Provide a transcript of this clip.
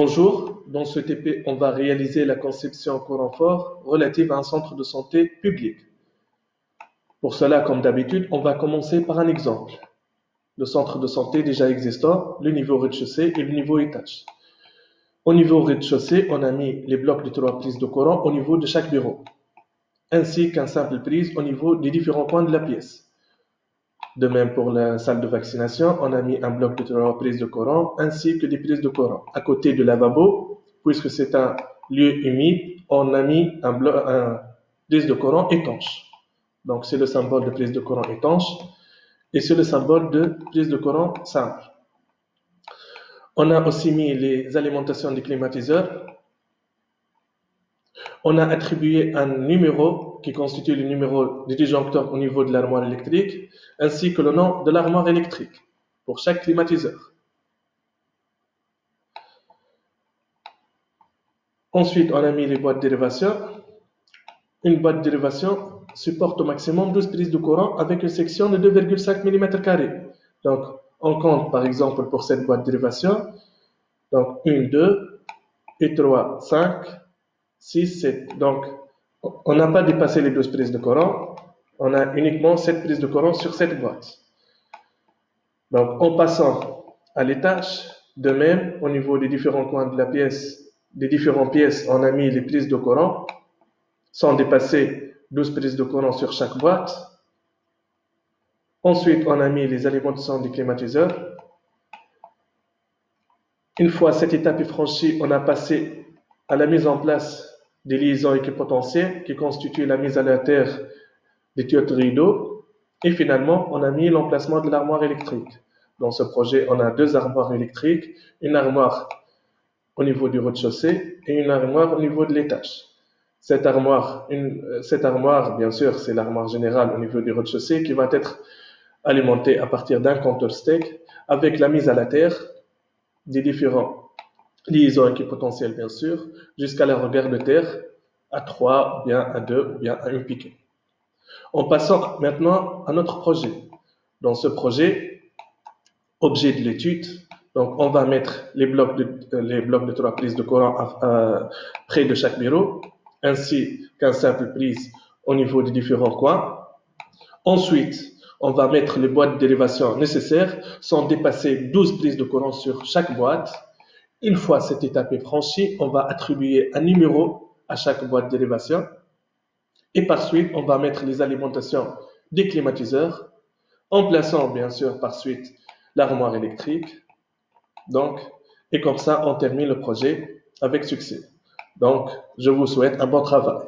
Bonjour, dans ce TP, on va réaliser la conception courant fort relative à un centre de santé public. Pour cela, comme d'habitude, on va commencer par un exemple. Le centre de santé déjà existant, le niveau rez-de-chaussée et le niveau étage. Au niveau rez-de-chaussée, on a mis les blocs de 3 prises de courant au niveau de chaque bureau, ainsi qu'un simple prise au niveau des différents coins de la pièce. De même pour la salle de vaccination, on a mis un bloc de 3 prises de courant ainsi que des prises de courant. À côté du lavabo, puisque c'est un lieu humide, on a mis un prise de courant étanche. Donc c'est le symbole de prise de courant étanche et c'est le symbole de prise de courant simple. On a aussi mis les alimentations des climatiseurs. On a attribué un numéro qui constitue le numéro du disjoncteur au niveau de l'armoire électrique, ainsi que le nom de l'armoire électrique pour chaque climatiseur. Ensuite, on a mis les boîtes de dérivation. Une boîte de dérivation supporte au maximum 12 prises de courant avec une section de 2,5 mm². Donc, on compte par exemple pour cette boîte de dérivation. Donc, 1, 2 et 3, 5, 6, 7. Donc, on n'a pas dépassé les 12 prises de courant. On a uniquement 7 prises de courant sur cette boîte. Donc, en passant à l'étage, de même, au niveau des différents coins de la pièce, des différentes pièces, on a mis les prises de courant, sans dépasser 12 prises de courant sur chaque boîte. Ensuite, on a mis les alimentations des climatiseurs. Une fois cette étape est franchie, on a passé à la mise en place des liaisons équipotentielles qui constituent la mise à la terre des tuyauteries d'eau. Et finalement, on a mis l'emplacement de l'armoire électrique. Dans ce projet, on a 2 armoires électriques, une armoire au niveau du rez-de-chaussée et une armoire au niveau de l'étage. Cette armoire, bien sûr, c'est l'armoire générale au niveau du rez-de-chaussée qui va être alimentée à partir d'un compteur steck avec la mise à la terre des différents liaisons équipotentielles, bien sûr, jusqu'à la regard de terre à 3, ou bien à 2, ou bien à 1 piquet. En passant maintenant à notre projet. Dans ce projet, objet de l'étude, donc on va mettre les blocs de 3 prises de courant près de chaque bureau, ainsi qu'un simple prise au niveau des différents coins. Ensuite, on va mettre les boîtes de dérivation nécessaires sans dépasser 12 prises de courant sur chaque boîte. Une fois cette étape est franchie, on va attribuer un numéro à chaque boîte de dérivation. Et par suite, on va mettre les alimentations des climatiseurs, en plaçant bien sûr par suite l'armoire électrique. Donc, et comme ça, on termine le projet avec succès. Donc, je vous souhaite un bon travail.